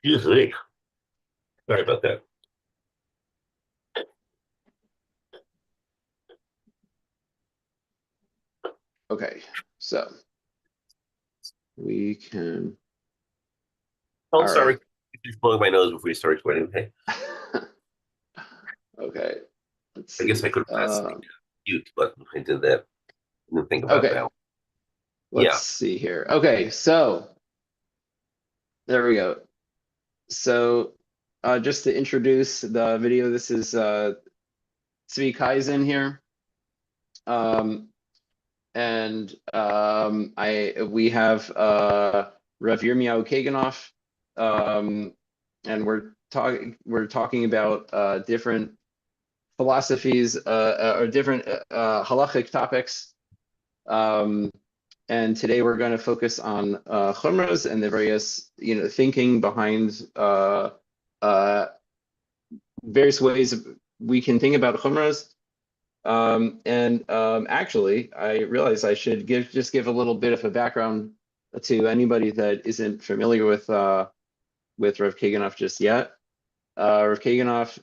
Excuse me. Sorry about that. Okay, so we can. Oh, All sorry. right. Just blowing my nose before you start sweating. Hey, Okay, let's I guess I see. could have pressed the mute button. I did that. I didn't think about Okay, that. let's Yeah. see here. Okay, so there we go. So just to introduce the video, this is Tzvi Kaizen here. Um, and we have Rav Yirmiyohu Kaganoff, and we're talking about different philosophies or different halachic topics. Um, and today we're going to focus on Chumras and the various thinking behind uh, various ways we can think about Chumras. Actually, I realize I should give a little bit of a background to anybody that isn't familiar with Rav Kaganoff just yet. Rav Kaganoff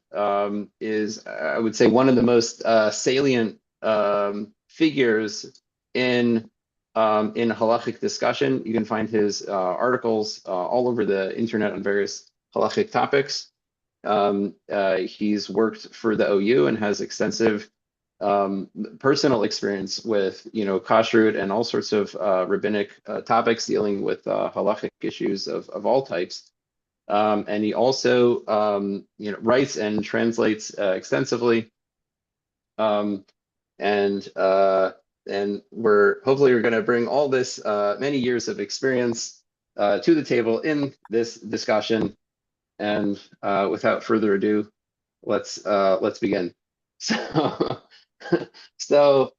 is, I would say, one of the most salient figures in halachic discussion. You can find his articles all over the internet on various halachic topics. He's worked for the OU and has extensive personal experience with kashrut and all sorts of rabbinic topics dealing with halachic issues of all types. And he also writes and translates extensively. Um, and we're going to bring all this many years of experience to the table in this discussion. And without further ado, let's begin. So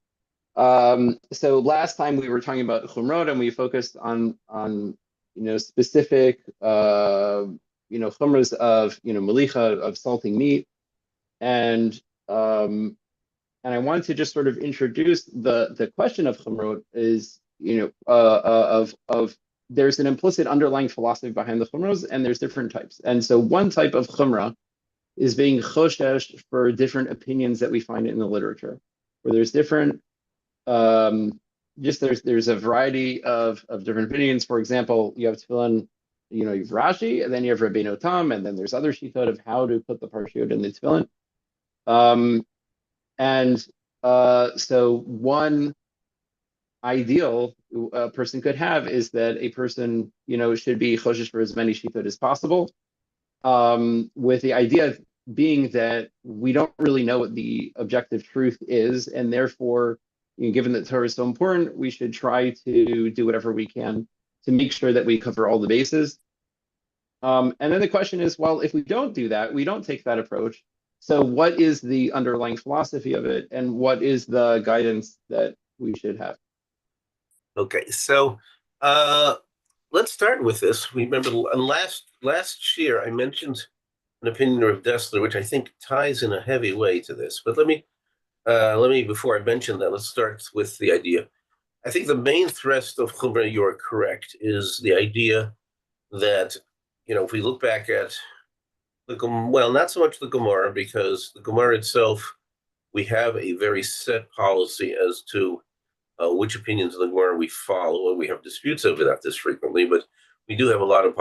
so last time we were talking about chumrot, and we focused on specific chumras of melicha, of salting meat, and I wanted to just sort of introduce the question of chumrot is of there's an implicit underlying philosophy behind the chumras, and there's different types. And so one type of chumrah is being choshesh for different opinions that we find in the literature, where there's different there's a variety of different opinions. For example, you have tefillin, you have Rashi, and then you have Rabbeinu Tam, and then there's other shittot of how to put the parshiot in the tefillin. So one ideal a person could have is that a person, should be choshesh for as many shittot as possible, with the idea being that we don't really know what the objective truth is, and therefore, given that Torah is so important, we should try to do whatever we can to make sure that we cover all the bases. And then the question is, well, if we don't do that, we don't take that approach. So what is the underlying philosophy of it, and what is the guidance that we should have? Okay. So let's start with this. Remember last year I mentioned an opinion of Dessler, which I think ties in a heavy way to this. But let me before I mention that, let's start with the idea. I think the main thrust of Chumrah, you are correct, is the idea that if we look back at not so much the Gemara, because the Gemara itself, we have a very set policy as to which opinions of the Gemara we follow, and we have disputes over that this frequently, but we do have a lot of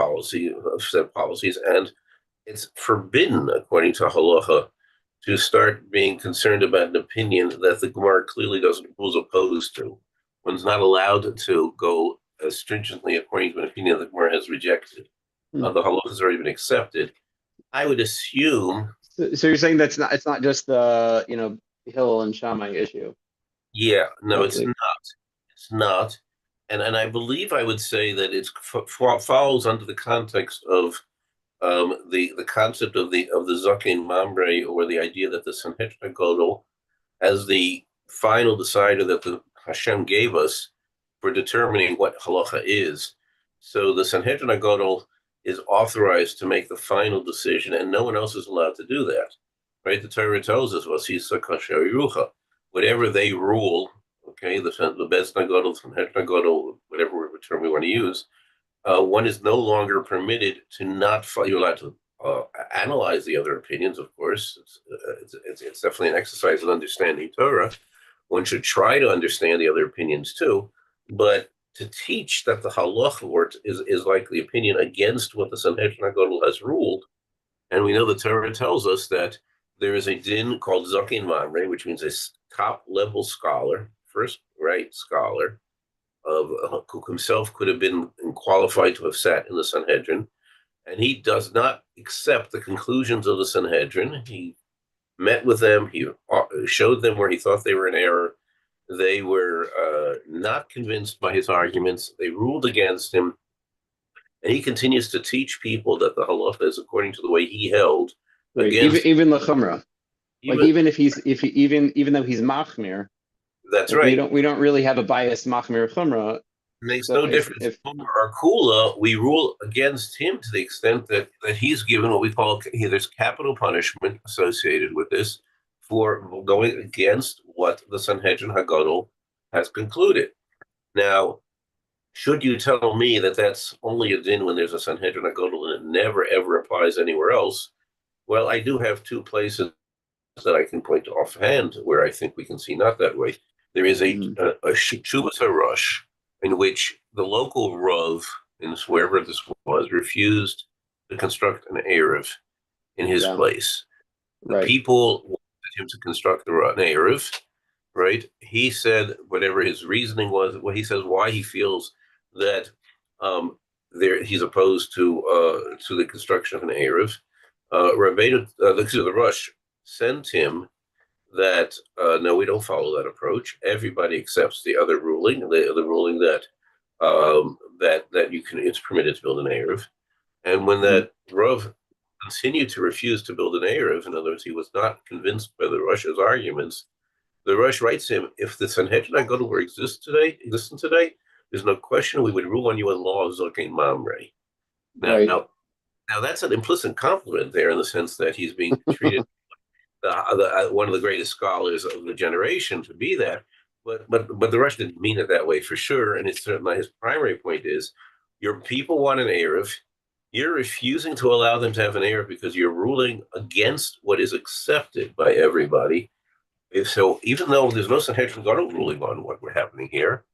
set policies, and it's forbidden, according to halacha, to start being concerned about an opinion that the Gemara clearly was opposed to. One's not allowed to go as stringently according to an opinion the Gemara has rejected. The halacha has already been accepted. I would assume. So you're saying it's not just the Hillel and Shammai issue. Yeah, no, it's Mostly. not. It's not, and I believe I would say that it follows under the context of the concept of the Zaken Mamre, or the idea that the Sanhedrin Godel, as the final decider that the Hashem gave us for determining what halacha is. So the Sanhedrin Godel is authorized to make the final decision, and no one else is allowed to do that. Right? The Torah tells us, "Vasisa kasher yucha," whatever they rule. Okay, the Bezdin Godel, Sanhedrin Godel, whatever term we want to use, one is no longer permitted to not follow. You're allowed to analyze the other opinions, of course. It's definitely an exercise in understanding Torah. One should try to understand the other opinions too, but to teach that the halacha is like the opinion against what the Sanhedrin HaGadol has ruled, and we know the Torah tells us that there is a din called Zakin Mamre, which means a top level scholar, first right scholar, of who himself could have been qualified to have sat in the Sanhedrin, and he does not accept the conclusions of the Sanhedrin. He met with them. He showed them where he thought they were in error. They were not convinced by his arguments. They ruled against him. And he continues to teach people that the halacha is according to the way he held Right. against Even the chumrah. Like even even though he's machmir, that's like right. we don't really have a biased machmir chumrah. It makes So no difference. if Or Kula, we rule against him to the extent that he's given what we call there's capital punishment associated with this for going against what the Sanhedrin Hagadol has concluded. Now, should you tell me that that's only a din when there's a Sanhedrin Hagadol and it never ever applies anywhere else? Well, I do have two places that I can point to offhand where I think we can see not that way. There is a Chumras Harush in which the local Rav, in wherever this was, refused to construct an Erev in his place. The right, people wanted him to construct an Erev, right? He said whatever his reasoning was. Well, he says why he feels that he's opposed to the construction of an Erev. Rabbi, the Rush sent him that no, we don't follow that approach. Everybody accepts the other ruling, the ruling that that you can it's permitted to build an Erev. And when that Rav continued to refuse to build an Erev, in other words, he was not convinced by the Rush's arguments, the Rush writes him, if the Sanhedrin HaGadol exists today, there's no question we would rule on you in law of Zokin Mamre. right, Now that's an implicit compliment there in the sense that he's being treated one of the greatest scholars of the generation to be that. But the Rush didn't mean it that way for sure. And it's certainly his primary point is your people want an Erev. You're refusing to allow them to have an Erev because you're ruling against what is accepted by everybody. So even though there's no Sanhedrin Gadol ruling on what we're happening here,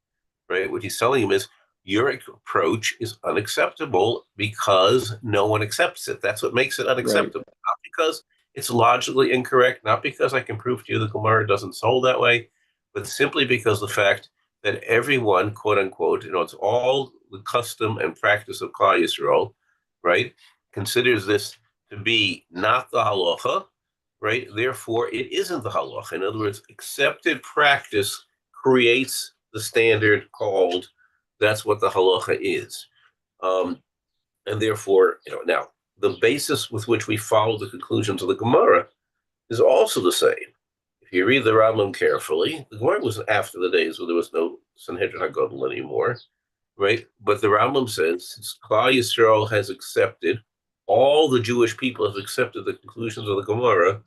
right? What he's telling him is your approach is unacceptable because no one accepts it. That's what makes it right, unacceptable. Not because it's logically incorrect, not because I can prove to you the Gemara doesn't hold that way, but simply because the fact that everyone, quote unquote, it's all the custom and practice of Klal Yisrael, right, considers this to be not the halacha, right? Therefore, it isn't the halacha. In other words, accepted practice creates the standard called that's what the halacha is. And therefore, now the basis with which we follow the conclusions of the Gemara is also the same. If you read the Rambam carefully, the Gemara was after the days where there was no Sanhedrin HaGadol anymore, right? But the Rambam says, since Klal Yisrael has accepted, all the Jewish people have accepted the conclusions of the Gemara,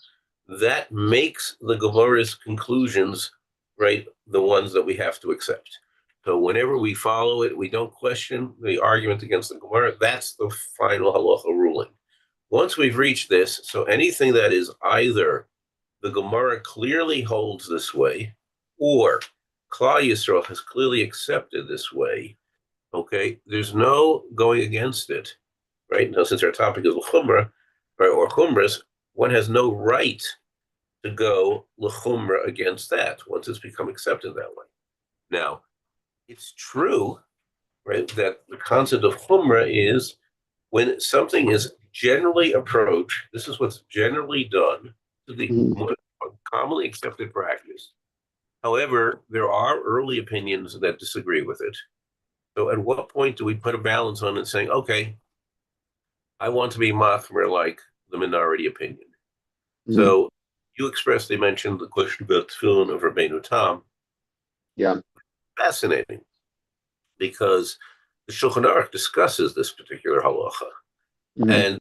that makes the Gemara's conclusions, right, the ones that we have to accept. So whenever we follow it, we don't question the argument against the Gemara. That's the final halacha ruling. Once we've reached this, so anything that is either the Gemara clearly holds this way, or Klal Yisrael has clearly accepted this way, okay, there's no going against it, right? Now, since our topic is Chumra, right, or Chumras, one has no right to go l'chumra against that once it's become accepted that way. Now, it's true, right, that the concept of chumra is when something is generally approached, this is what's generally done to the more commonly accepted practice. However, there are early opinions that disagree with it. So at what point do we put a balance on it saying, okay, I want to be machmer like the minority opinion? So you expressly mentioned the question about tefillin of Rabbeinu Tam. yeah, Fascinating, because the Shulchan Aruch discusses this particular halacha, and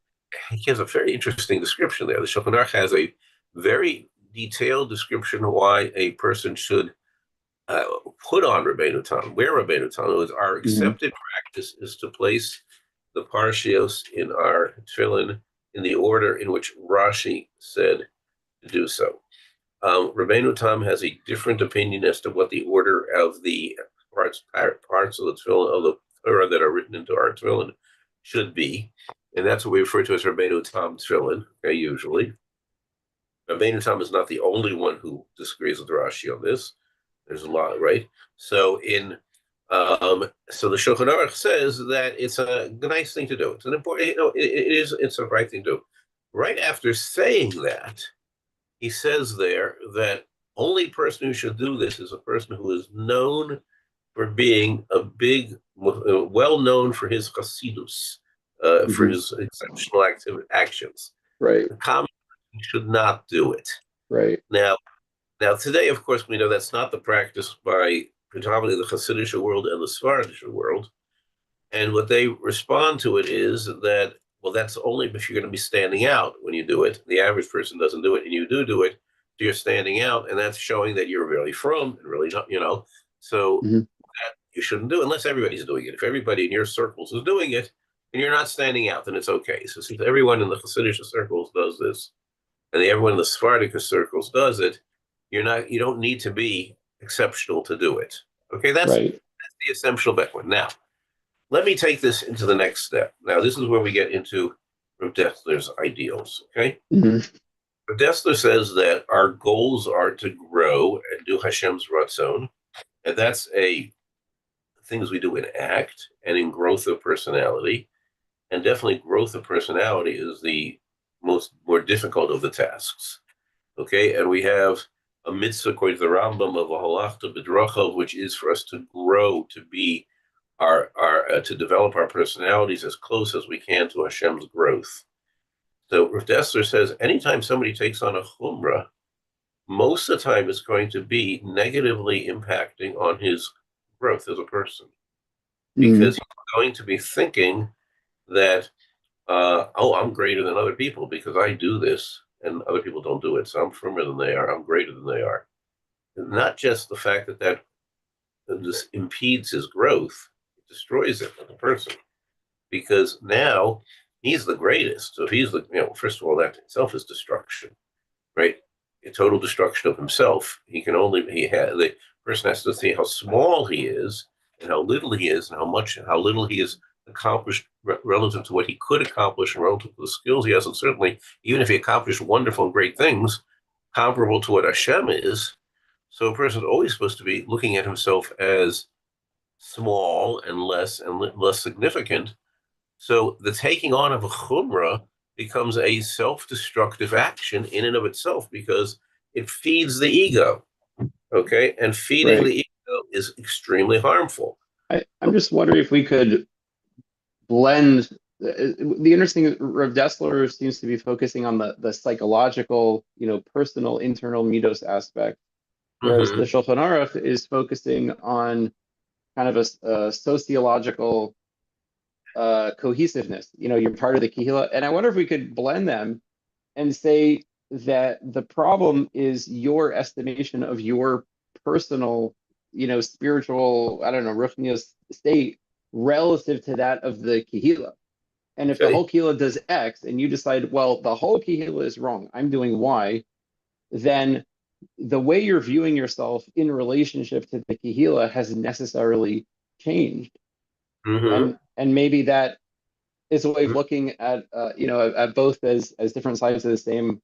he has a very interesting description there. The Shulchan Aruch has a very detailed description of why a person should uh, put on Rabbeinu Tam, wear Rabbeinu Tam. It was our Hmm. accepted practice is to place the parshios in our tefillin in the order in which Rashi said to do so. Rabbeinu Tam has a different opinion as to what the order of the parts of the tefillin of the Torah that are written into our tefillin should be, and that's what we refer to as Rabbeinu Tam tefillin. Okay, usually, Rabbeinu Tam is not the only one who disagrees with Rashi on this. There's a lot, right? So so the Shulchan Aruch says that it's a nice thing to do. It's an important, it's a right thing to do. Right after saying that, he says there that only person who should do this is a person who is known for being a big, well known for his chasidus, for Hmm. his exceptional actions. Right, The common person should not do it. right. Now, now today, of course, we know that's not the practice by predominantly the Hasidic world and the Sephardic world. And what they respond to it is that, well, that's only if you're going to be standing out when you do it. The average person doesn't do it, and you do it, so you're standing out, and that's showing that you're really from and really not, So Hmm. that you shouldn't do it unless everybody's doing it. If everybody in your circles is doing it, and you're not standing out, then it's okay. So since everyone in the Hasidic circles does this, and everyone in the Sephardic circles does it, you don't need to be exceptional to do it. Okay, Right. that's the essential background. Now, let me take this into the next step. Now, this is where we get into Rav Dessler's ideals. Okay, Hmm. Rav Dessler says that our goals are to grow and do Hashem's ratzon, and that's a things we do in act and in growth of personality, and definitely growth of personality is the more difficult of the tasks. Okay, and we have a mitzvah according to the Rambam of a halachta b'drachav, which is for us to grow to be our to develop our personalities as close as we can to Hashem's growth. So Rav Dessler says anytime somebody takes on a chumrah, most of the time it's going to be negatively impacting on his growth as a person Hmm. because he's going to be thinking that oh, I'm greater than other people because I do this and other people don't do it. So I'm firmer than they are. I'm greater than they are. And not just the fact that this impedes his growth, it destroys it as a person because now he's the greatest. So if he's first of all, that itself is destruction, right? A total destruction of himself. The person has to see how small he is and how little he is and how little he is accomplished relative to what he could accomplish and relative to the skills he has. And certainly, even if he accomplished wonderful and great things, comparable to what Hashem is. So a person is always supposed to be looking at himself as small and less significant. So the taking on of a chumrah becomes a self-destructive action in and of itself because it feeds the ego. Okay, and feeding Right. the ego is extremely harmful. I'm just wondering if we could blend the interesting Rav Dessler seems to be focusing on the psychological, personal internal midos aspect, whereas the Mm-hmm. Shulchan Aruch is focusing on kind of a sociological cohesiveness. You're part of the Kehillah, and I wonder if we could blend them and say that the problem is your estimation of your personal, spiritual, I don't know, ruchnius state relative to that of the Kehillah. And if the Okay. whole Kehillah does X and you decide, well, the whole Kehillah is wrong, I'm doing Y, then the way you're viewing yourself in relationship to the Kehillah has necessarily changed. Mm-hmm. And maybe that is a way of looking at at both as different sides of the same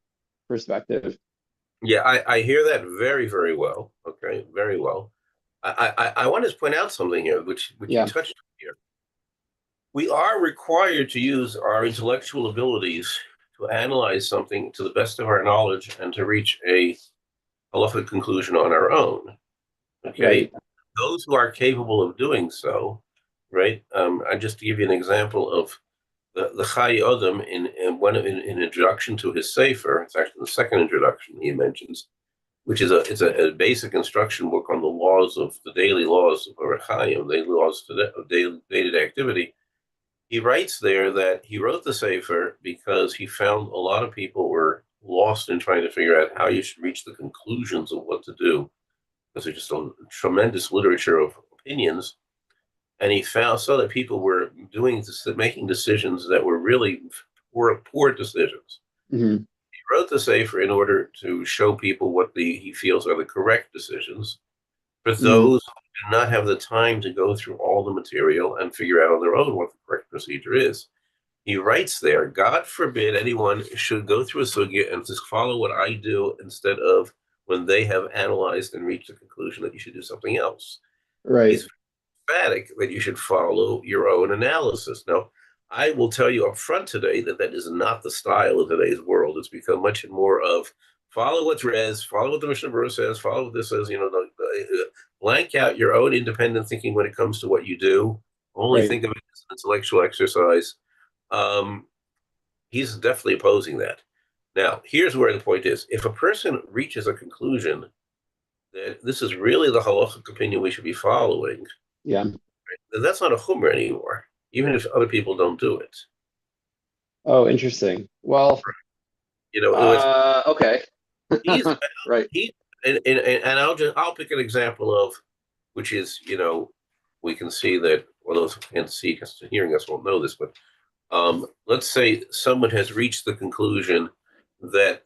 perspective. Yeah, I hear that very, very well. Okay, very well. I want to point out something here, which you Yeah, touched on here. We are required to use our intellectual abilities to analyze something to the best of our knowledge and to reach a halachic conclusion on our own. right. Okay, those who are capable of doing so, right? I just to give you an example of the Chai Odom in introduction to his Sefer. It's actually the second introduction he mentions, which is a basic instruction book on the laws of the daily laws of Orachayim, daily laws of day-to-day activity. He writes there that he wrote the Sefer because he found a lot of people were lost in trying to figure out how you should reach the conclusions of what to do because there's just a tremendous literature of opinions, and he saw that people were making decisions that were really poor decisions. Hmm. He wrote the Sefer in order to show people what he feels are the correct decisions for Hmm. those who do not have the time to go through all the material and figure out on their own what the correct procedure is. He writes there, God forbid anyone should go through a sugya and just follow what I do instead of when they have analyzed and reached the conclusion that you should do something else. Right. He's emphatic that you should follow your own analysis. Now, I will tell you up front today that that is not the style of today's world. It's become much more of follow what's res, follow what the Mishnah Berurah says, follow what this says. Blank out your own independent thinking when it comes to what you do. Only Right. think of it as an intellectual exercise. Um, he's definitely opposing that. Now, here's where the point is: if a person reaches a conclusion that this is really the halachic opinion we should be following, Yeah. then that's not a chumrah anymore, even if other people don't do it. Oh, interesting. Well, It was okay. he's Right. he and I'll pick an example of which is we can see that those who can't see us hearing us won't know this, but let's say someone has reached the conclusion that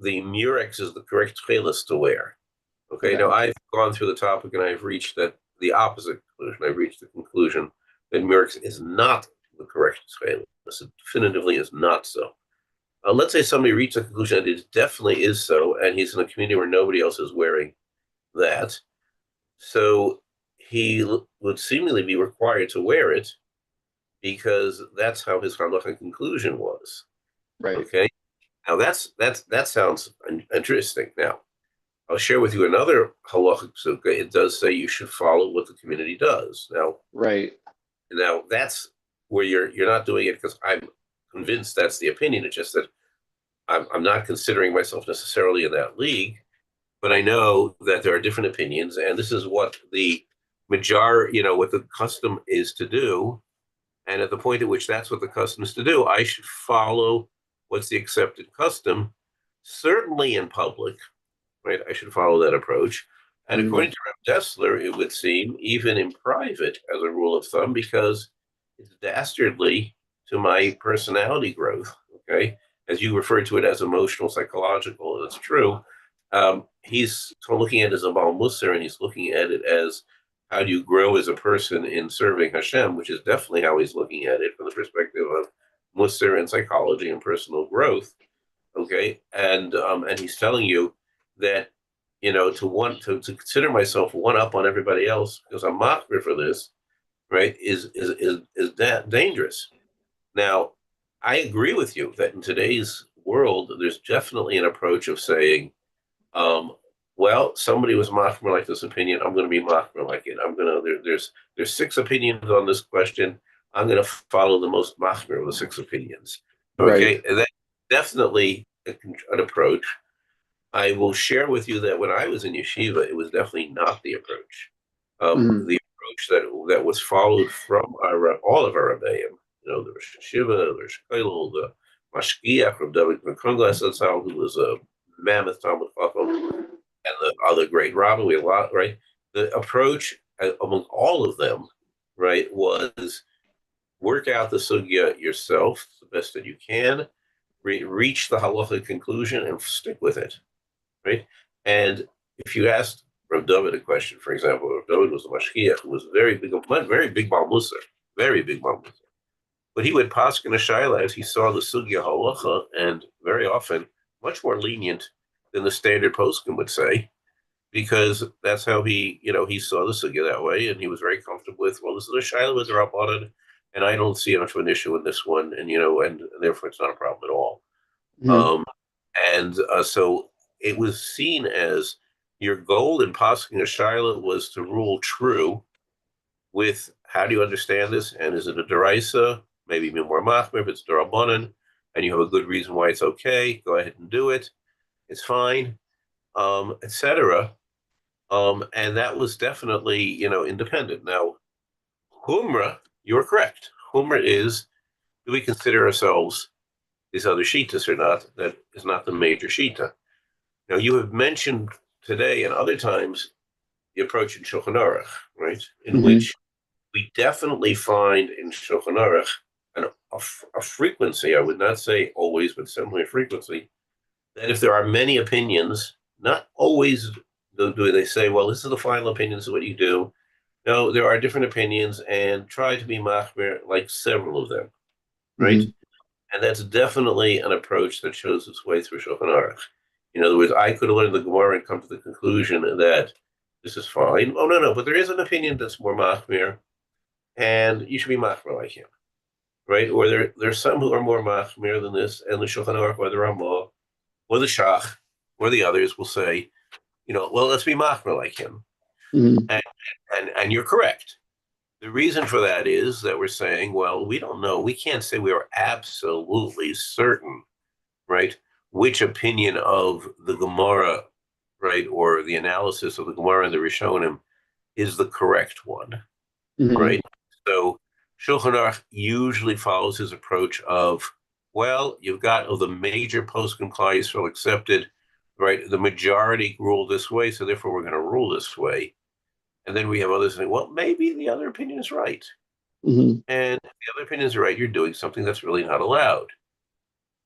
the murex is the correct tchelis to wear. Okay, now Okay. I've gone through the topic and I've reached the opposite conclusion. I've reached the conclusion that murex is not the correct tchelis. It definitively is not so. Let's say somebody reached a conclusion that it definitely is so, and he's in a community where nobody else is wearing that. So he would seemingly be required to wear it because that's how his halachic conclusion was. Right. Okay. Now that sounds interesting. Now I'll share with you another halachic sukkah. It does say you should follow what the community does. Right. Now that's where you're not doing it because I'm convinced that's the opinion. It's just that I'm not considering myself necessarily in that league, but I know that there are different opinions, and this is what the what the custom is to do. And at the point at which that's what the custom is to do, I should follow what's the accepted custom, certainly in public, right? I should follow that approach. And Hmm. according to Reb Dessler, it would seem even in private as a rule of thumb, because it's dastardly to my personality growth. Okay. As you refer to it as emotional, psychological, and it's true. He's looking at it as a Baal Musar, and he's looking at it as how do you grow as a person in serving Hashem, which is definitely how he's looking at it from the perspective of Musar and psychology and personal growth. Okay. And he's telling you that to consider myself one up on everybody else because I'm machmir for this, right, is that dangerous. Now, I agree with you that in today's world, there's definitely an approach of saying, um, well, somebody was machmir like this opinion, I'm going to be machmir like it. There's six opinions on this question. I'm going to follow the most machmir of the six opinions. Right. Okay, and that definitely an approach. I will share with you that when I was in yeshiva, it was definitely not the approach. Hmm. The approach that was followed from all of our rebbeim, the Rosh Hashiva, the Rosh Kollel, the Mashgiach from David McConglass, who was a mammoth Talmud Chacham, and the other great Rabbi, we have a lot, right? The approach among all of them, right, was work out the sugya yourself the best that you can, reach the halachic conclusion, and stick with it, right? And if you asked Rav David a question, for example, Rav David was a mashgiach who was very big Baal Musar, very big Baal Musar. But he would paskin a shaila as he saw the sugya halacha, and very often much more lenient than the standard poskim would say, because that's how he saw the sugya that way, and he was very comfortable with, well, this is a shaila with Rabbanan, and I don't see much of an issue in this one, and therefore it's not a problem at all. Hmm. Um, and so it was seen as your goal in passing a Shiloh was to rule true with how do you understand this? And is it a deraisa? Maybe even more machmir if it's derabanan, and you have a good reason why it's okay. Go ahead and do it. It's fine, etc. And that was definitely independent. Now, humra, you're correct. Humra is, do we consider ourselves these other shitas or not? That is not the major shita. Now, you have mentioned today and other times the approach in Shulchan Aruch, right, in Hmm. which we definitely find in Shulchan Aruch a frequency, I would not say always, but certainly a frequency, that if there are many opinions, not always do they say, well, this is the final opinion, this is what you do. No, there are different opinions and try to be machmir like several of them, right? Hmm. And that's definitely an approach that shows its way through Shulchan Aruch. In other words, I could have learned the Gemara and come to the conclusion that this is fine. Oh, no, no, but there is an opinion that's more machmir, and you should be machmir like him, right? Or there's some who are more machmir than this, and the Shulchan Aruch, or the Ramah, or the Shach, or the others will say, well, let's be machmir like him. Hmm. And, and you're correct. The reason for that is that we're saying, well, we don't know. We can't say we are absolutely certain, right, which opinion of the Gemara, right, or the analysis of the Gemara and the Rishonim is the correct one, Hmm. right? So Shulchan Aruch usually follows his approach of, well, you've got of the major poskim Klal Yisrael accepted, right? The majority rule this way, so therefore we're going to rule this way. And then we have others saying, well, maybe the other opinion is right. Hmm. And if the other opinion is right, you're doing something that's really not allowed.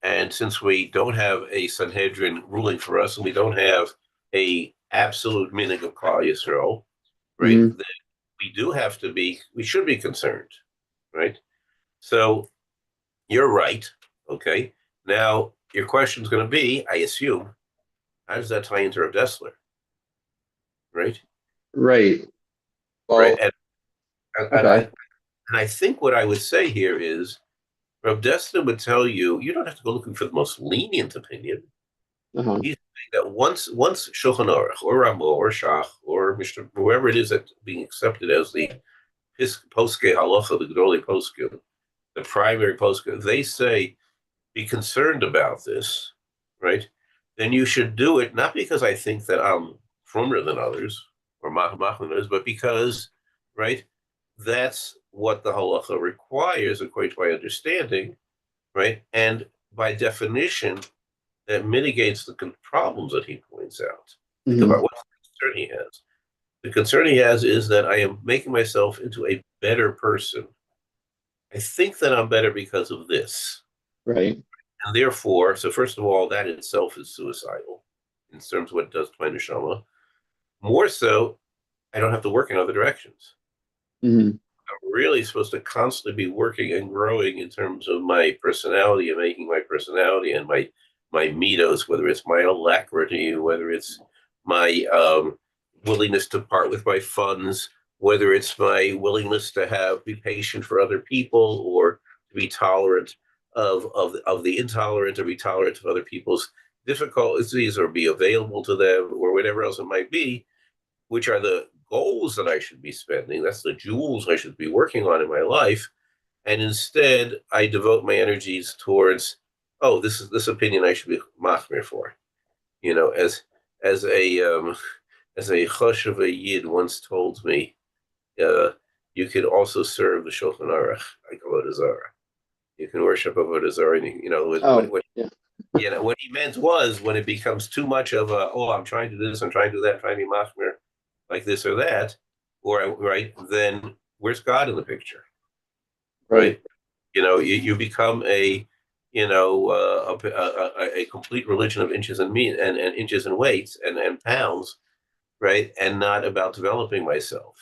And since we don't have a Sanhedrin ruling for us, and we don't have a absolute meaning of Klal Yisrael, right? Hmm. Then we should be concerned, right? So you're right. Okay. Now your question is going to be, I assume, how does that tie into Rav Dessler, right? Right. Right. Well, And I okay. and I think what I would say here is Rav Dessler would tell you, you don't have to go looking for the most lenient opinion. Uh-huh. He's saying that once Shulchan Aruch or Ramah or Shach or Mishnah, whoever it is that's being accepted as the Poske Halacha, the Gedolei Poskim, the primary Poskim, they say be concerned about this, right? Then you should do it not because I think that I'm firmer than others or Mahamach than others, but because, right, that's what the halacha requires according to my understanding, right? And by definition, that mitigates the problems that he points out. Think about Hmm. what concern he has. The concern he has is that I am making myself into a better person. I think that I'm better because of this. Right. And therefore, so first of all, that itself is suicidal in terms of what it does to my neshama. More so, I don't have to work in other directions. Hmm. I'm really supposed to constantly be working and growing in terms of my personality and making my personality and my mitos, whether it's my alacrity, whether it's my willingness to part with my funds, whether it's my willingness to be patient for other people or to be tolerant of the intolerant or be tolerant of other people's difficulties or be available to them or whatever else it might be, which are the goals that I should be spending. That's the jewels I should be working on in my life. And instead, I devote my energies towards, oh, this opinion I should be machmir for. You know, as a as a chosh of a yid once told me, uh, you could also serve the Shulchan Aruch like Avodah Zarah. You can worship Avodah Zarah. And, Oh, yeah. what he meant was when it becomes too much of a, oh, I'm trying to do this, I'm trying to do that, I'm trying to be machmir like this or that, or right, then where's God in the picture, Right. right? You become a complete religion of inches and meat and inches and weights and pounds, right? And not about developing myself,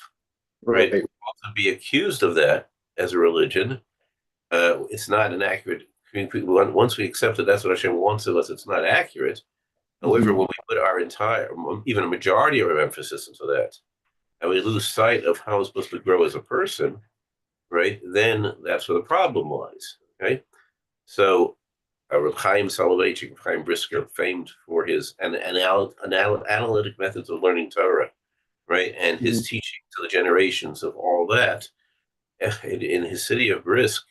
right? Right. To be accused of that as a religion, it's not an accurate. Once we accept that that's what Hashem wants of us, it's not accurate. However, Hmm. when we put our entire, even a majority of our emphasis into that, and we lose sight of how we're supposed to grow as a person, right? Then that's where the problem lies. Okay, so Reb Chaim Soloveitchik, Chaim Brisker, famed for his analytic methods of learning Torah, right, and Hmm. his teaching to the generations of all that. In his city of Brisk,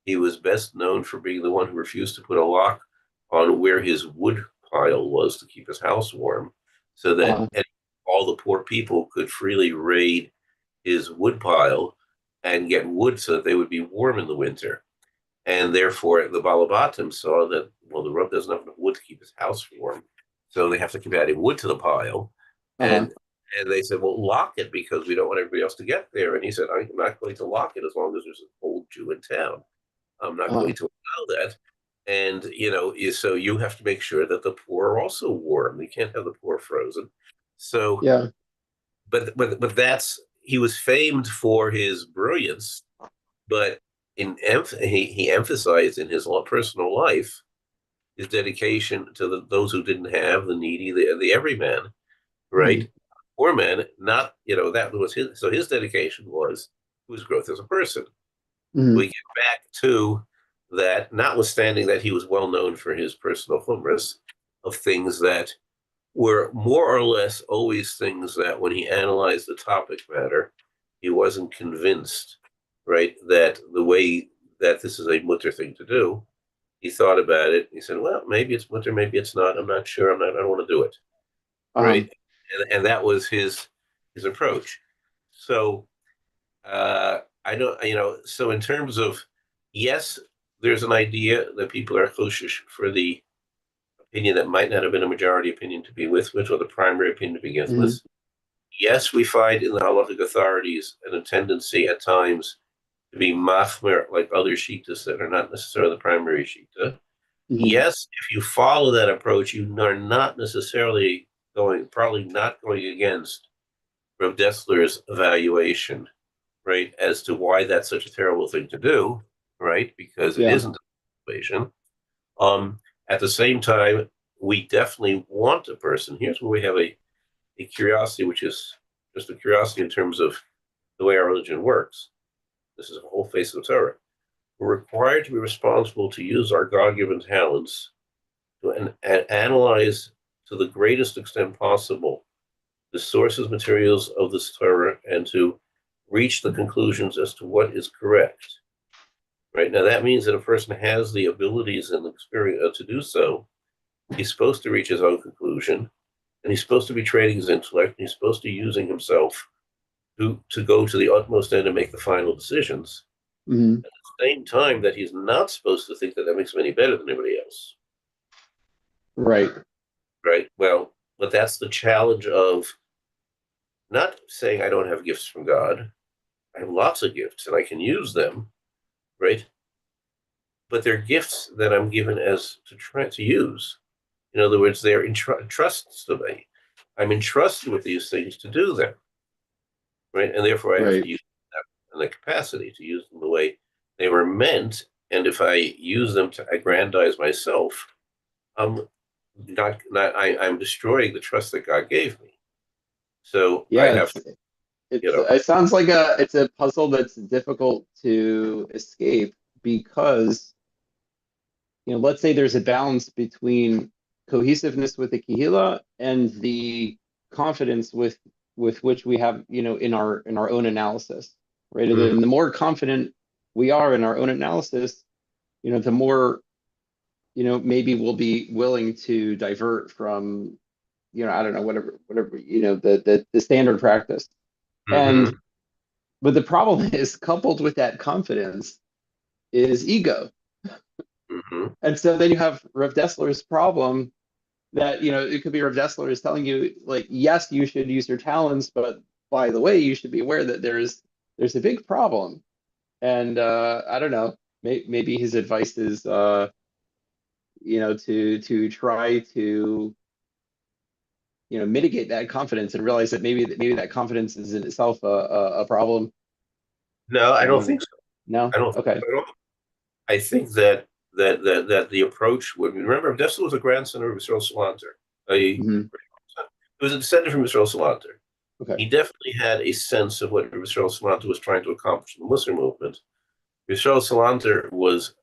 he was best known for being the one who refused to put a lock on where his wood pile was to keep his house warm, so that Uh-huh. all the poor people could freely raid his wood pile and get wood so that they would be warm in the winter. And therefore, the Balabatim saw that, well, the Rub doesn't have enough wood to keep his house warm. So they have to keep adding wood to the pile. Uh-huh. And they said, well, lock it because we don't want everybody else to get there. And he said, I'm not going to lock it as long as there's an old Jew in town. I'm not Uh-huh. going to allow that. And so you have to make sure that the poor are also warm. You can't have the poor frozen. So, Yeah. but that's he was famed for his brilliance, but he emphasized in his personal life his dedication to those who didn't have, the needy, the everyman, Hmm. right? Poor man, not that was his. So his dedication was to his growth as a person. Hmm. We get back to that, notwithstanding that he was well known for his personal chumras of things that were more or less always things that when he analyzed the topic matter, he wasn't convinced, right, that the way that this is a mutter thing to do. He thought about it. He said, well, maybe it's mutter, maybe it's not. I'm not sure. I don't want to do it, Uh-huh. right? And that was his approach. So I don't, so in terms of, yes, there's an idea that people are koshish for the opinion that might not have been a majority opinion to be with, or the primary opinion to begin Hmm. with. Yes, we find in the halachic authorities a tendency at times to be machmer like other shitas that are not necessarily the primary shita. Hmm. Yes, if you follow that approach, you are not necessarily probably not going against Rav Dessler's evaluation, right, as to why that's such a terrible thing to do, right, because it Yeah. isn't a situation. Um, at the same time, we definitely want a person. Here's where we have a curiosity, which is just a curiosity in terms of the way our religion works. This is a whole face of Torah. We're required to be responsible to use our God given talents to analyze to the greatest extent possible the sources, materials of this Torah, and to reach the conclusions as to what is correct. Right now, that means that a person has the abilities and the experience to do so. He's supposed to reach his own conclusion, and he's supposed to be training his intellect, and he's supposed to be using himself to go to the utmost end and make the final decisions. Hmm. At the same time, that he's not supposed to think that that makes him any better than anybody else. Right. Right? Well, but that's the challenge of not saying I don't have gifts from God. I have lots of gifts and I can use them, right? But they're gifts that I'm given as to try to use. In other words, they're trusts to me. I'm entrusted with these things to do them, right? And therefore, I have to Right. use them and the capacity to use them the way they were meant. And if I use them to aggrandize myself, I'm I'm destroying the trust that God gave me. So I Yeah, have to, you know, it sounds like it's a puzzle that's difficult to escape because, let's say there's a balance between cohesiveness with the Kehillah and the confidence with which we have, in our own analysis, right? mm, And the more confident we are in our own analysis, the more, maybe we'll be willing to divert from, I don't know, whatever, the standard practice. And mm-hmm, but the problem is coupled with that confidence is ego. mm-hmm. And so then you have Rev Dessler's problem that, it could be Rev Dessler is telling you, like, yes, you should use your talents, but by the way, you should be aware that there's a big problem. And I don't know, maybe his advice is to try to, mitigate that confidence and realize that maybe that confidence is in itself a problem. No, I don't Um, think so. no? I don't think Okay. so at all. I think that the approach would remember Dessel was a grandson of Israel Salanter. He Hmm. was a descendant from Israel Salanter. Okay. He definitely had a sense of what Israel Salanter was trying to accomplish in the Muslim movement. Israel Salanter was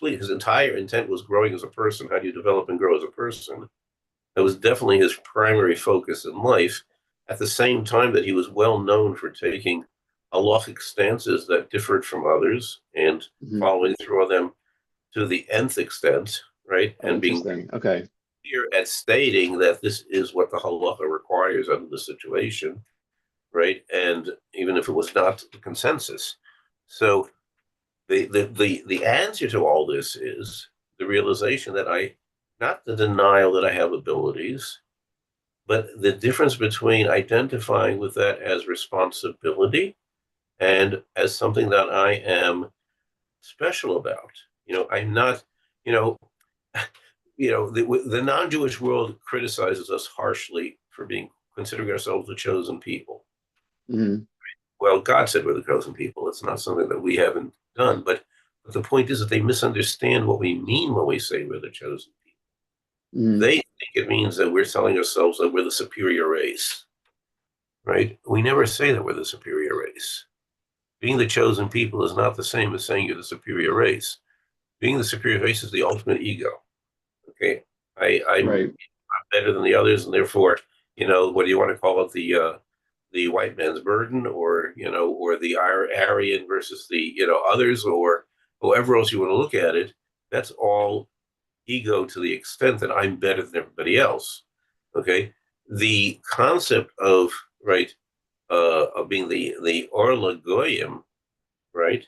his entire intent was growing as a person. How do you develop and grow as a person? That was definitely his primary focus in life. At the same time that he was well known for taking halachic stances that differed from others and Hmm. following through on them to the nth extent, right? Oh, And being interesting. Okay. clear at stating that this is what the halacha requires under the situation, right? And even if it was not the consensus. So the answer to all this is the realization that not the denial that I have abilities, But the difference between identifying with that as responsibility and as something that I am special about. I'm not, you know, the non-Jewish world criticizes us harshly for being considering ourselves the chosen people. Hmm. Well, God said we're the chosen people. It's not something that we haven't done, but the point is that they misunderstand what we mean when we say we're the chosen people. Hmm. They think it means that we're telling ourselves that we're the superior race, right? We never say that we're the superior race. Being the chosen people is not the same as saying you're the superior race. Being the superior race is the ultimate ego. Okay, I'm Right. better than the others, and therefore, what do you want to call it? The white man's burden, or or the Aryan versus the others, or whoever else you want to look at it. That's all ego to the extent that I'm better than everybody else. Okay, the concept of right of being the Orla Goyim, right,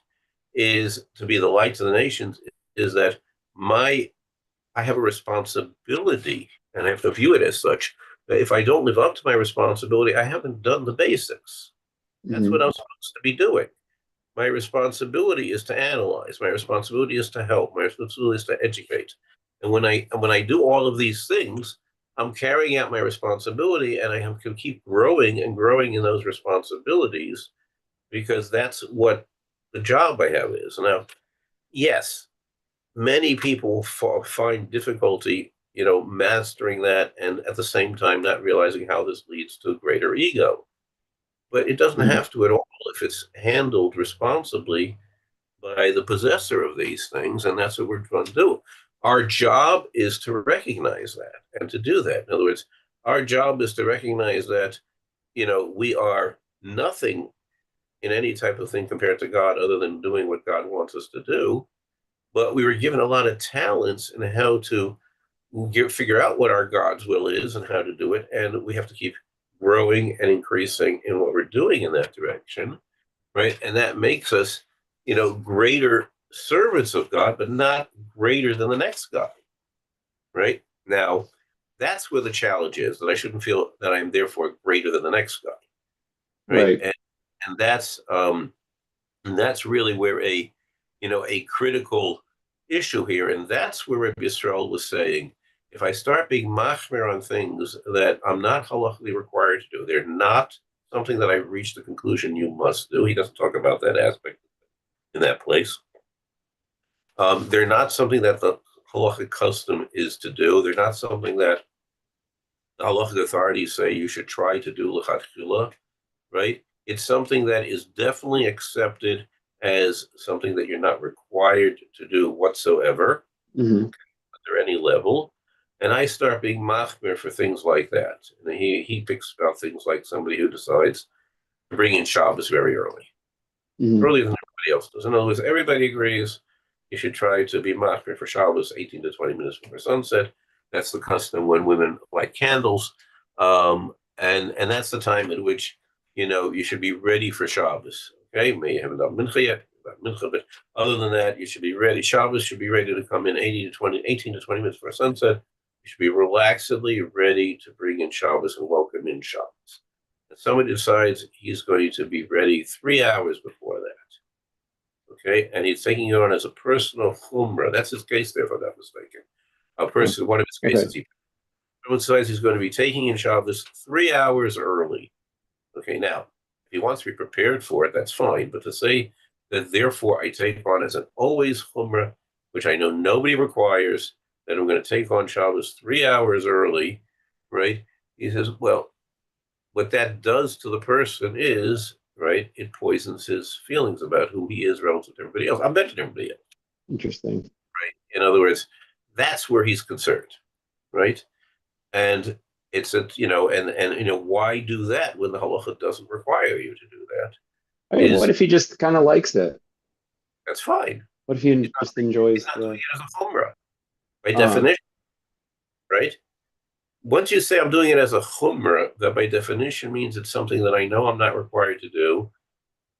is to be the light to the nations. Is that my I have a responsibility, and I have to view it as such. If I don't live up to my responsibility, I haven't done the basics. That's what Hmm. I'm supposed to be doing. My responsibility is to analyze. My responsibility is to help. My responsibility is to educate. And when I do all of these things, I'm carrying out my responsibility, and I have to keep growing and growing in those responsibilities because that's what the job I have is. Now, yes, many people find difficulty, mastering that, and at the same time not realizing how this leads to greater ego. But it doesn't Hmm. have to at all if it's handled responsibly by the possessor of these things, and that's what we're trying to do. Our job is to recognize that and to do that. In other words, our job is to recognize that, we are nothing in any type of thing compared to God other than doing what God wants us to do. But we were given a lot of talents in how to figure out what our God's will is and how to do it. And we have to keep growing and increasing in what we're doing in that direction, right? And that makes us, greater servants of God, but not greater than the next God, right? Now, that's where the challenge is that I shouldn't feel that I'm therefore greater than the next God, right? Right. And that's really where a critical issue here, and that's where Rabbi Yisrael was saying, if I start being machmir on things that I'm not halachically required to do, they're not something that I've reached the conclusion you must do. He doesn't talk about that aspect in that place. They're not something that the halachic custom is to do. They're not something that the halachic authorities say you should try to do lechatchila, right? It's something that is definitely accepted as something that you're not required to do whatsoever, Hmm. under any level. And I start being machmir for things like that. And he picks about things like somebody who decides to bring in Shabbos very early, Hmm. earlier than everybody else does. In other words, everybody agrees you should try to be machmir for Shabbos 18 to 20 minutes before sunset. That's the custom when women light candles. And that's the time at which, you should be ready for Shabbos. Okay, may you haven't done mincha yet, mincha, but other than that, you should be ready. Shabbos should be ready to come in 18 to 20 minutes before sunset. You should be relaxedly ready to bring in Shabbos and welcome in Shabbos. If somebody decides he's going to be ready 3 hours before that, okay, and he's taking it on as a personal chumrah. That's his case there, if I'm not mistaken. One of his Okay. cases, he decides he's going to be taking in Shabbos 3 hours early. Okay, now, if he wants to be prepared for it, that's fine. But to say that therefore I take on as an always chumrah, which I know nobody requires, that I'm going to take on Shabbos 3 hours early, right? He says, well, what that does to the person is, right, it poisons his feelings about who he is relative to everybody else. I'm better than everybody else, Interesting. right? In other words, that's where he's concerned, right? And it's why do that when the halacha doesn't require you to do that? I mean, what Is if he just kind of likes it? That's fine. What if he He's not, just he's enjoys not doing the, it as a chumrah by uh, definition, right? Once you say I'm doing it as a chumrah, that by definition means it's something that I know I'm not required to do,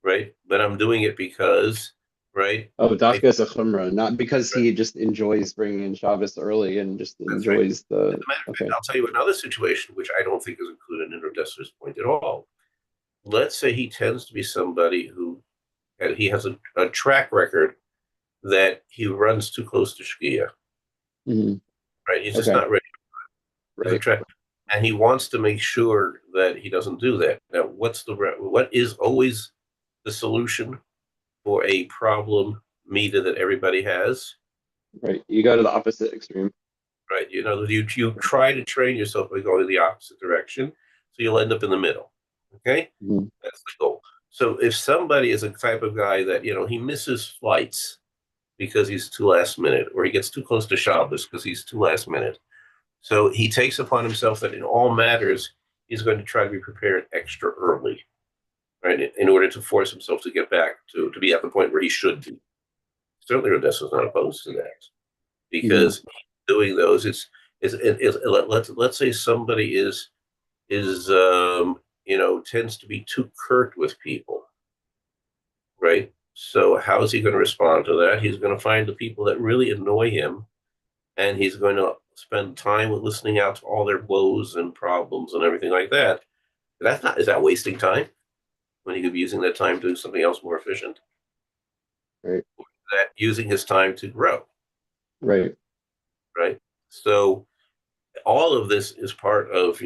right? But I'm doing it because, right? Oh, I, Dafka is a Chumrah, not because he just enjoys bringing in Shabbos early and just that's right. enjoys As the, a matter of fact, okay. I'll tell you another situation which I don't think is included in Dessler's point at all. Let's say he tends to be somebody who he has a track record that he runs too close to Shkia, Mhm. right? He's just Okay, not ready. There's a right, track, and he wants to make sure that he doesn't do that. Now, what is always the solution for a problem meter that everybody has? right. You go to the opposite extreme. Right? You try to train yourself by going the opposite direction, so you'll end up in the middle. Okay, Mhm. that's the goal. So if somebody is a type of guy that he misses flights because he's too last minute, or he gets too close to Shabbos because he's too last minute, so he takes upon himself that in all matters he's going to try to be prepared extra early, right, in order to force himself to get back to be at the point where he should be. Certainly, Odessa's not opposed to that Mhm. because doing those let's say somebody is tends to be too curt with people, right? So how is he going to respond to that? He's going to find the people that really annoy him, and he's going to spend time with listening out to all their woes and problems and everything like that. That's not Is that wasting time when he could be using that time to do something else more efficient? Right, That using his time to grow, right. right? So all of this is part of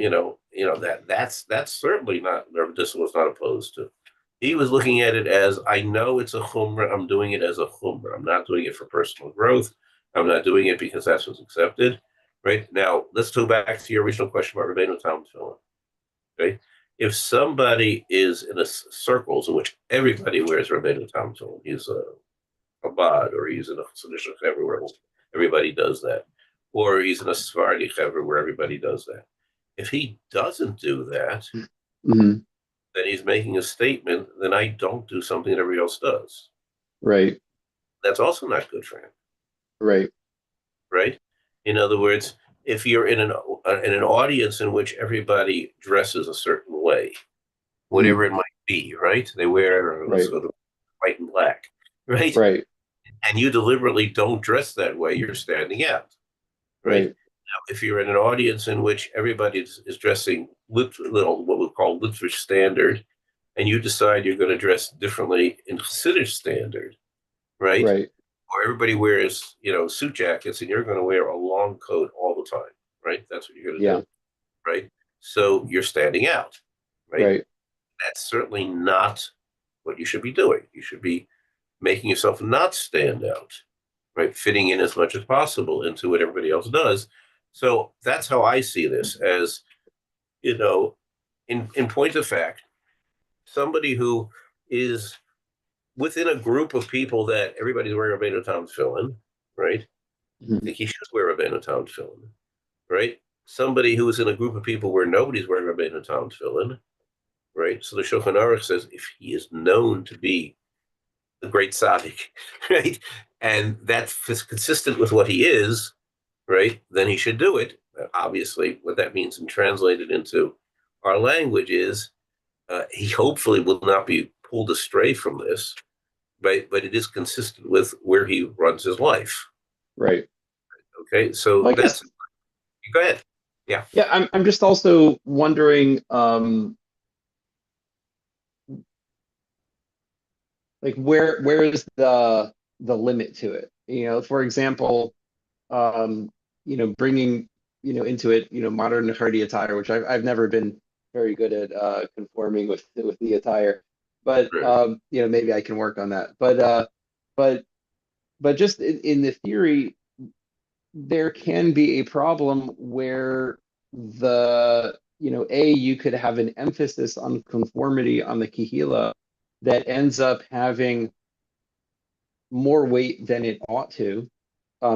that's certainly not this was not opposed to. He was looking at it as, I know it's a chumrah. I'm doing it as a chumrah. I'm not doing it for personal growth. I'm not doing it because that's what's accepted. Right now, let's go back to your original question about Rabbeinu Tam Tefillin. Okay, if somebody is in a circles in which everybody wears Rabbeinu Tam Tefillin, he's a Chabad, or he's in a Siddur everywhere, everybody does that, or he's in a Sephardi Chevra where everybody does that. If he doesn't do that, Mhm. then he's making a statement, then I don't do something that everybody else does. Right, That's also not good for him, right. right? In other words, if you're in an audience in which everybody dresses a certain way, Mhm. whatever it might be, right? They wear, let's Right, go to white and black, right? right, And you deliberately don't dress that way, you're standing out, right? right. Now, if you're in an audience in which everybody is dressing little what we call Litvish standard, and you decide you're going to dress differently in Hasidic standard, right? Right. Or everybody wears, suit jackets, and you're going to wear a long coat all the time, right? That's what you're going to Yeah. do, right? So you're standing out, right? Right. That's certainly not what you should be doing. You should be making yourself not stand out, right? Fitting in as much as possible into what everybody else does. So that's how I see this as, you know, in point of fact, somebody who is within a group of people that everybody's wearing a Rabbeinu Tam tefillin, right? I Mhm. think he should wear a Rabbeinu Tam tefillin, right? Somebody who is in a group of people where nobody's wearing a Rabbeinu Tam tefillin, right? So the Shulchan Aruch says if he is known to be a great tzaddik, right, and that's consistent with what he is, right, then he should do it. Obviously, what that means and translated into our language is he hopefully will not be pulled astray from this, right? But it is consistent with where he runs his life. Right. Okay, so Well, I that's guess, go ahead. Yeah. yeah, I'm just also wondering, like where is the limit to it? For example, um, bringing, into it, modern Hardy attire, which I've never been very good at conforming with the attire, but Right. maybe I can work on that. But but just in the theory, there can be a problem where you could have an emphasis on conformity on the Kihila that ends up having more weight than it ought to,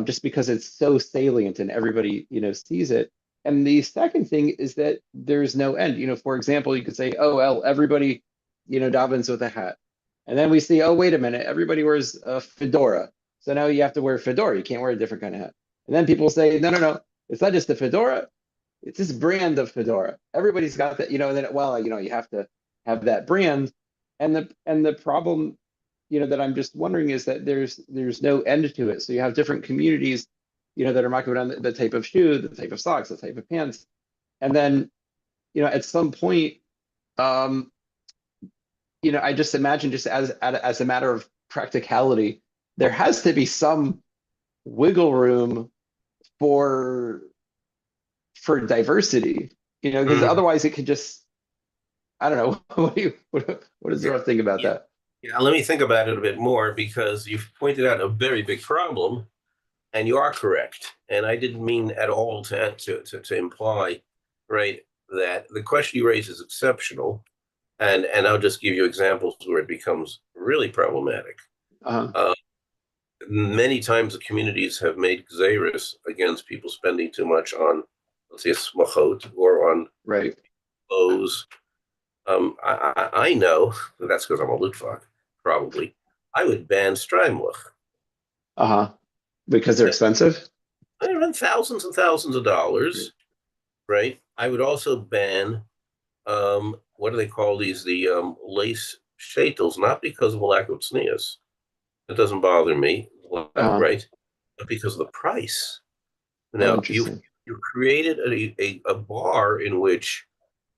just because it's so salient and everybody, sees it. And the second thing is that there's no end. For example, you could say, oh, well, everybody, davens with a hat. And then we see, oh, wait a minute, everybody wears a fedora. So now you have to wear a fedora. You can't wear a different kind of hat. And then people say, no, no, no, it's not just the fedora. It's this brand of fedora. Everybody's got that, and then, well, you have to have that brand. And the problem, that I'm just wondering is that there's no end to it. So you have different communities, that are marking down the type of shoe, the type of socks, the type of pants, and then, at some point, um, I just imagine just as a matter of practicality, there has to be some wiggle room for diversity, because Mm, otherwise it could just, I don't know. What does yeah, Rob think about yeah, that? yeah. Let me think about it a bit more because you've pointed out a very big problem, and you are correct. And I didn't mean at all to imply, right, that the question you raise is exceptional. And I'll just give you examples where it becomes really problematic. Uh, Uh, Many times the communities have made xeris against people spending too much on, let's say, smachot or on right. clothes. I know that's because I'm a Lutvak, probably. I would ban Steinmuch. Uh-huh. Because they're expensive? They run thousands and thousands of dollars, right? I would also ban what do they call these? The lace shetels, not because of a lack of tznius. It doesn't bother me, Uh-huh. right? But because of the price. Oh, Now interesting. you created a bar in which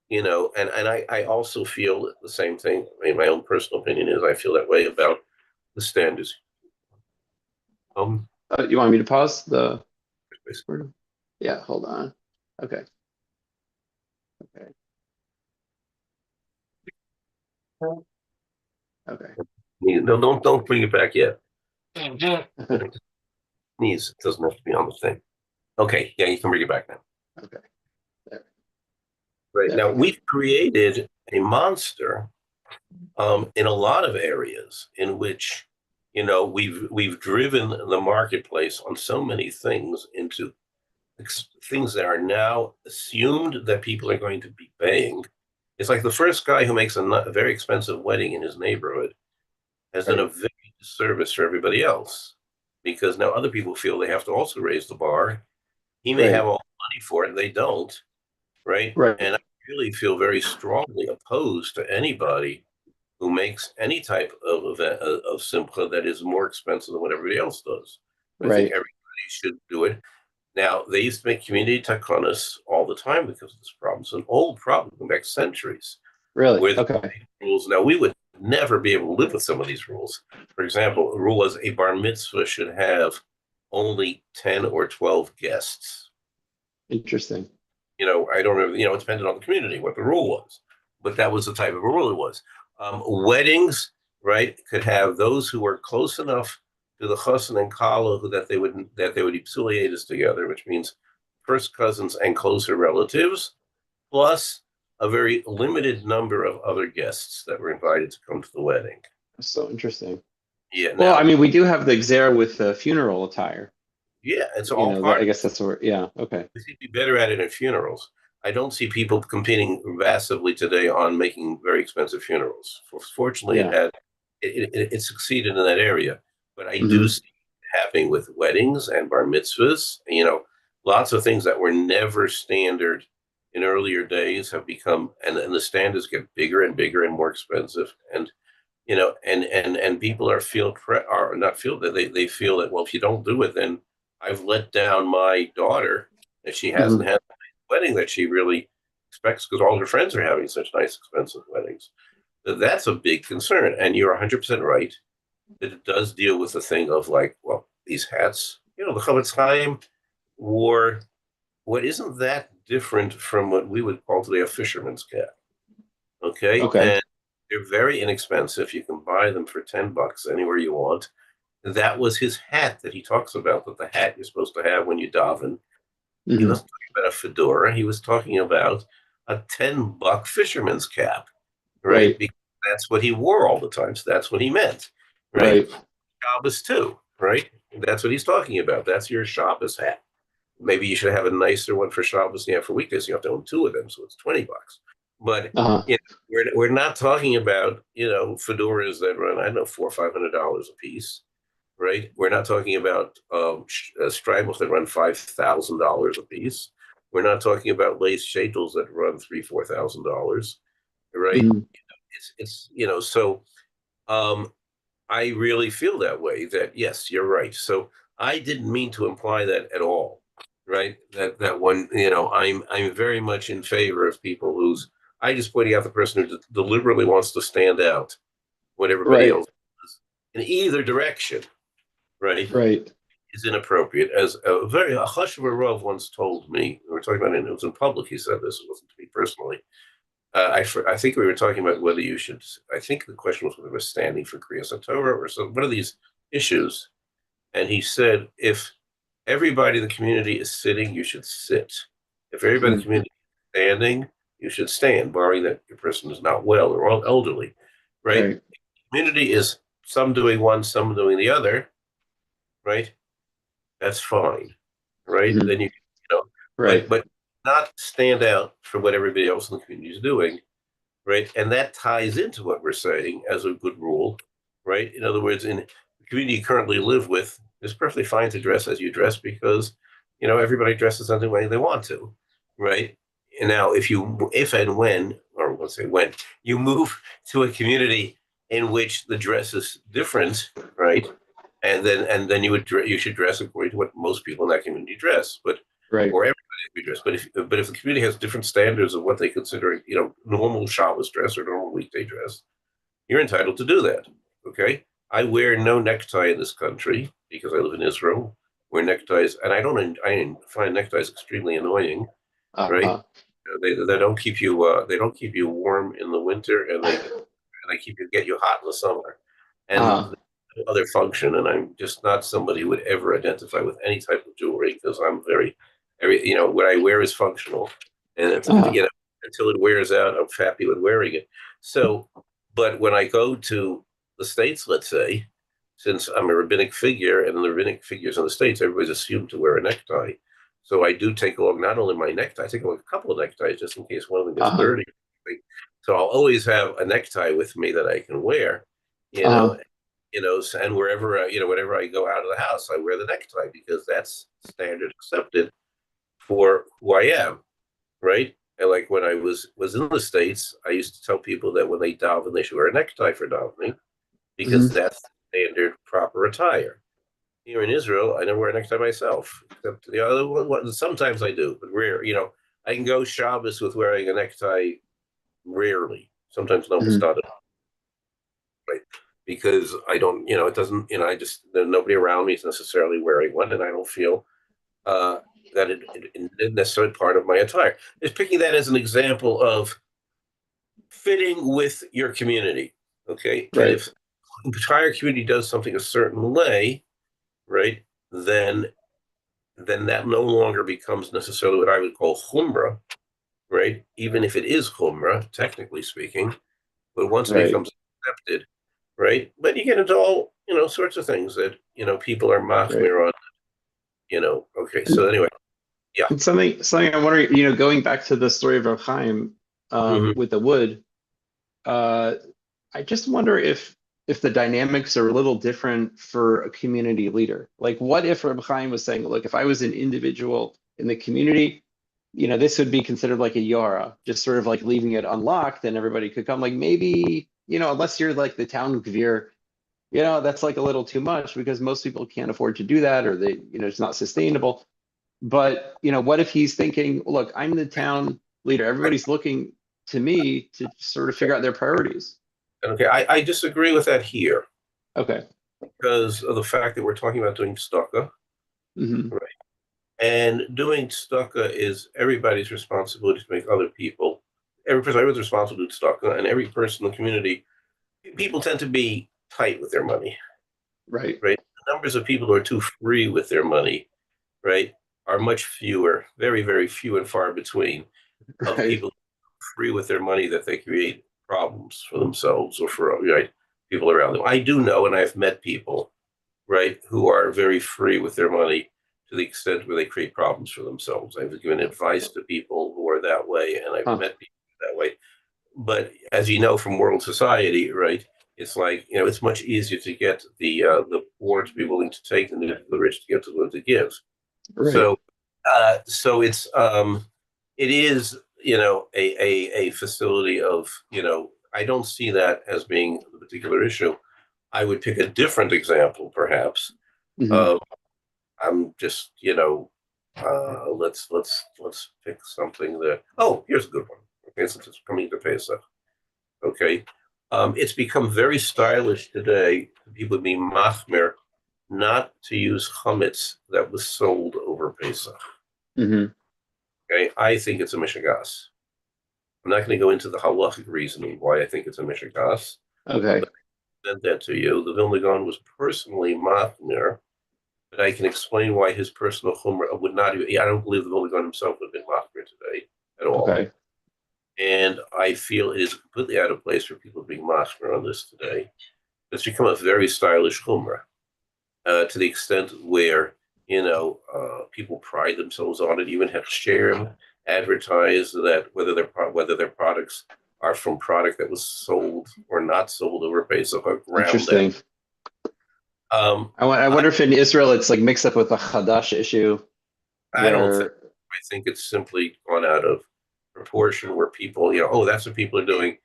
and I also feel the same thing. I mean, my own personal opinion is I feel that way about the standards. Um, You want me to pause the recording? Yeah, hold on. Okay. Okay. Okay. no, don't bring it back yet. Sneeze. It doesn't have to be on the thing. Okay, yeah, you can bring it back now. Okay. There, Right there now, we go. we've created a monster in a lot of areas in which we've driven the marketplace on so many things into things that are now assumed that people are going to be paying. It's like the first guy who makes a very expensive wedding in his neighborhood has done a Right. very disservice for everybody else because now other people feel they have to also raise the bar. He may have Right. all the money for it, they don't, right? Right. And I really feel very strongly opposed to anybody who makes any type of event of simcha that is more expensive than what everybody else does. I think Right. everybody should do it. Now, they used to make community takonas all the time because of this problem. It's an old problem going back centuries Really? where the Okay. rules, now we would never be able to live with some of these rules. For example, the rule was a bar mitzvah should have only 10 or 12 guests. Interesting. I don't remember, it depended on the community what the rule was, but that was the type of a rule it was. Weddings, right, could have those who were close enough to the chassan and kala that they would be psuliatus together, which means first cousins and closer relatives, plus a very limited number of other guests that were invited to come to the wedding. That's so interesting. Yeah, Well, I now, mean, we do have the Xer with the funeral attire. yeah, it's all That part I of guess that's where, yeah, okay. we seem to be better at it in funerals. I don't see people competing massively today on making very expensive funerals. Fortunately, Yeah. it succeeded in that area, but I do Hmm. see it happening with weddings and bar mitzvahs. Lots of things that were never standard in earlier days have become, and the standards get bigger and bigger and more expensive. And people are not feel that they feel that, well, if you don't do it, then I've let down my daughter that she hasn't Hmm. had the wedding that she really expects because all her friends are having such nice expensive weddings. That's a big concern, and you're 100% right that it does deal with the thing of like, well, these hats. The Chavetz Chaim wore what isn't that different from what we would call today a fisherman's cap. Okay, Okay. and they're very inexpensive. You can buy them for $10 anywhere you want. That was his hat that he talks about, that the hat you're supposed to have when you daven. He Hmm. wasn't talking about a fedora. He was talking about a $10 fisherman's cap, right? Right. Because that's what he wore all the time. So that's what he meant, right? Right. Shabbos too, right? That's what he's talking about. That's your Shabbos hat. Maybe you should have a nicer one for Shabbos and for weekdays. You have to own two of them, so it's $20. But Uh-huh. we're not talking about fedoras that run, I don't know, $400 or $500 a piece, right? We're not talking about stragglers that run $5,000 a piece. We're not talking about lace shetels that run $3,000-$4,000, right? Hmm. It's so um, I really feel that way. That yes, you're right. So I didn't mean to imply that at all, right? That one, I'm very much in favor of people who's. I just pointing out the person who deliberately wants to stand out when everybody Right, else is in either direction, right? right. Is inappropriate. As a Chashuv Rov once told me, we were talking about it. It was in public. He said this. It wasn't to me personally. I think we were talking about whether you should. I think the question was whether it was standing for Kriyas Torah or some one of these issues. And he said, if everybody in the community is sitting, you should sit. If everybody in the Mhm. community is standing, you should stand, barring that your person is not well or elderly, right? Right. Community is some doing one, some doing the other, right? That's fine, right? Mhm. Then you know, Right. but not stand out for what everybody else in the community is doing, right? And that ties into what we're saying as a good rule, right? In other words, in the community you currently live with, it's perfectly fine to dress as you dress because, everybody dresses the way they want to, right? And now, if and when, or let's say when, you move to a community in which the dress is different, right? And then you should dress according to what most people in that community dress, but Right. or everybody be dressed. But if the community has different standards of what they consider, normal Shabbos dress or normal weekday dress, you're entitled to do that. Okay. I wear no necktie in this country because I live in Israel. Wear neckties, and I find neckties extremely annoying. Right? Uh-huh. They don't keep you warm in the winter, and they get you hot in the summer. And Uh-huh. other function, and I'm just not somebody who would ever identify with any type of jewelry because I'm what I wear is functional, and Uh-huh. until it wears out, I'm happy with wearing it. So, but when I go to the States, let's say, since I'm a rabbinic figure, and the rabbinic figures in the States, everybody's assumed to wear a necktie. So I do take along not only my necktie, I take along a couple of neckties just in case one of them gets Uh-huh. dirty. So I'll always have a necktie with me that I can wear, you know, Uh-huh. and wherever whenever I go out of the house, I wear the necktie because that's standard accepted for who I am, right? And like when I was in the States, I used to tell people that when they daven, they should wear a necktie for davening because Mhm. that's standard proper attire. Here in Israel, I never wear a necktie myself, except the other one. Sometimes I do, but rare. I can go Shabbos with wearing a necktie rarely. Sometimes almost Mhm. not, right? Because I don't, it doesn't, I just, there's nobody around me is necessarily wearing one, and I don't feel uh, that it necessarily part of my attire. Just picking that as an example of fitting with your community, okay? And Right. if the entire community does something a certain way, right, then that no longer becomes necessarily what I would call chumrah, right? Even if it is chumrah, technically speaking, but once it Right. becomes accepted, right? But you get into all sorts of things that people are Right. machmir on. Okay. So And, anyway, yeah. and something I'm wondering, going back to the story of Reb Chaim, Hmm. with the wood, uh, I just wonder if the dynamics are a little different for a community leader. Like, what if Reb Chaim was saying, look, if I was an individual in the community, this would be considered like a yara, just sort of like leaving it unlocked and everybody could come. Like maybe, unless you're like the town gvir, that's like a little too much because most people can't afford to do that or they, it's not sustainable. But, what if he's thinking, look, I'm the town leader. Everybody's looking to me to sort of figure out their priorities. Okay. I disagree with that here Okay. because of the fact that we're talking about doing stucco, Hmm. right? And doing stucco is everybody's responsibility to make other people. Every person is responsible to do stucco, and every person in the community. People tend to be tight with their money, Right. right? The numbers of people who are too free with their money, right, are much fewer, very, very few and far between of Right. people free with their money that they create problems for themselves or for right, people around them. I do know, and I've met people, right, who are very free with their money to the extent where they create problems for themselves. I've given advice to people who are that way, and I've Huh. met people that way. But as you know from world society, right, it's like it's much easier to get the poor to be willing to take than the rich to get to willing to give. Right. So it is a facility of I don't see that as being a particular issue. I would pick a different example, perhaps. Mhm. Uh, I'm just, let's pick something that. Oh, here's a good one. Okay, since it's coming to Pesach. Okay, it's become very stylish today for people to be machmer, not to use chametz that was sold over Pesach. Mhm. Okay, I think it's a mishagas. I'm not going to go into the halachic reasoning why I think it's a mishagas. Okay. I sent that to you. The Vilna Gaon was personally machmer, but I can explain why his personal chumrah would not. I don't believe the Vilna Gaon himself would have been machmer today at all. Okay. And I feel it is completely out of place for people being machmer on this today. It's become a very stylish chumrah to the extent where people pride themselves on it. Even Hechsherim advertise that whether their products are from product that was sold or not sold over Pesach are ground out. Interesting. I I, wonder if in Israel it's like mixed up with the Hadash issue I don't think. where, I think it's simply gone out of proportion where people, oh, that's what people are doing.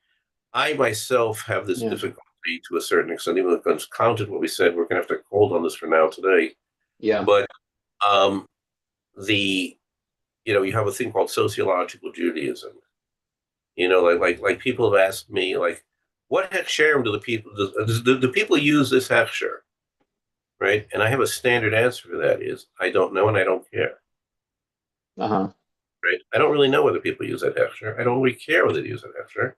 I myself have this yeah, difficulty to a certain extent, even though it's counted what we said. We're going to have to hold on this for now today. yeah, But um, the you have a thing called sociological Judaism. Like people have asked me, like, what hechsherim do the people do people use this hechsher, right? And I have a standard answer for that is I don't know and I don't care, uh-huh. right? I don't really know whether people use that hechsher. I don't really care whether they use that hechsher.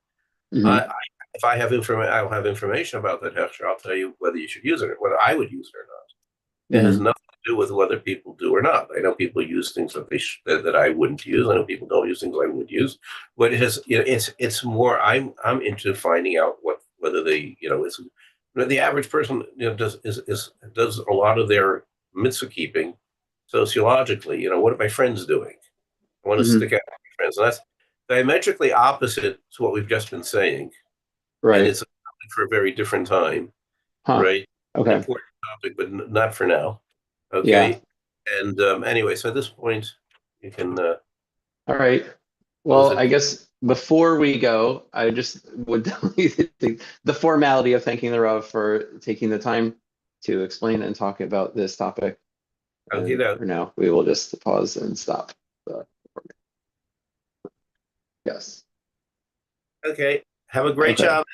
Hmm. I, if I have information, I'll have information about that hechsher. I'll tell you whether you should use it or whether I would use it or not. It has Hmm. nothing to do with whether people do or not. I know people use things that I wouldn't use. I know people don't use things I would use. But it has, it's more. I'm into finding out whether they, it's the average person, does a lot of their mitzvah keeping sociologically. What are my friends doing? I want to Hmm. stick out with my friends, and that's diametrically opposite to what we've just been saying. And Right. it's for a very different time, Huh. right? An Okay. important topic, but not for now. Yeah. Okay. And anyway, so at this point, you can All right. close Well, it. I guess before we go, I just would the formality of thanking the Rav for taking the time to explain and talk about this topic. Okay, And now. for now, we will just pause and stop. the- Yes. Okay. Have a great Okay. job.